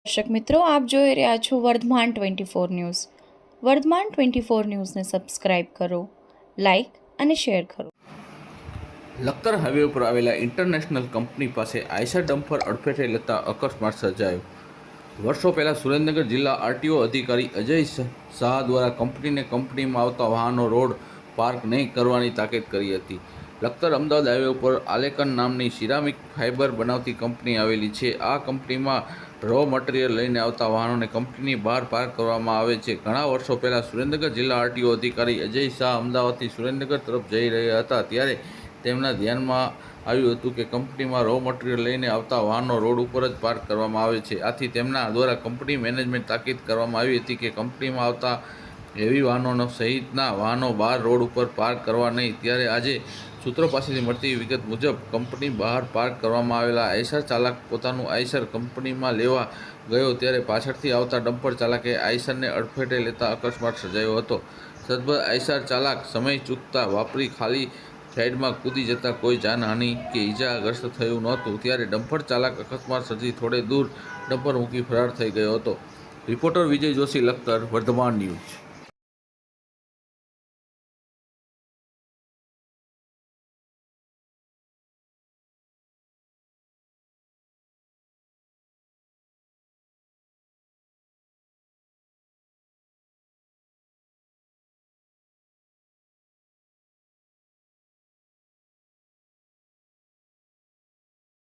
દર્શક મિત્રો, આપ જોઈ રહ્યા છો વર્ધમાન 24 ન્યૂઝ. વર્ધમાન 24 ન્યૂઝને સબસ્ક્રાઇબ કરો, લાઇક અને શેર કરો. લખતર હાઈવે ઉપર આવેલા ઇન્ટરનેશનલ કંપની પાસે આઈસર ડમ્પર અડફેટે લેતા અકસ્માત સર્જાયો. વર્ષો પહેલાં સુરેન્દ્રનગર જિલ્લા આરટીઓ અધિકારી અજય શાહ દ્વારા કંપનીમાં આવતા વાહનો રોડ પાર્ક નહીં કરવાની તાકીદ કરી હતી. લખતર અમદાવાદ હાઈવે ઉપર આલેકન નામની સિરામિક ફાઇબર બનાવતી કંપની આવેલી છે. આ કંપનીમાં રો મટીરિયલ લઈને આવતા વાહનોને કંપનીની બહાર પાર્ક કરવામાં આવે છે. ઘણા વર્ષો પહેલાં સુરેન્દ્રનગર જિલ્લા આરટીઓ અધિકારી અજય શાહ અમદાવાદથી સુરેન્દ્રનગર તરફ જઈ રહ્યા હતા, ત્યારે તેમના ધ્યાનમાં આવ્યું હતું કે કંપનીમાં રો મટીરિયલ લઈને આવતા વાહનો રોડ ઉપર જ પાર્ક કરવામાં આવે છે. આથી તેમના દ્વારા કંપની મેનેજમેન્ટ તાકીદ કરવામાં આવી હતી કે કંપનીમાં આવતા હેવી વાહનો સહિતના વાહનો બહાર રોડ ઉપર પાર્ક કરવા નહીં. ત્યારે આજે સૂત્રો પાસેથી મળતી વિગત મુજબ કંપની બહાર પાર્ક કરવામાં આવેલા આઈસર ચાલક પોતાનું આઈસર કંપનીમાં લેવા ગયો, ત્યારે પાછળથી આવતા ડમ્પર ચાલકે આઈસરને અડફેટે લેતા અકસ્માત સર્જાયો હતો. સદબદ આઈસર ચાલક સમય ચૂકતા વાપરી ખાલી સાઈડમાં કૂદી જતાં કોઈ જાનહાનિ કે ઈજાગ્રસ્ત થયું નહોતું. ત્યારે ડમ્પર ચાલક અકસ્માત સર્જી થોડે દૂર ડમ્પર મૂકી ફરાર થઈ ગયો હતો. રિપોર્ટર વિજય જોશી, લખતર, વર્ધમાન ન્યૂઝ.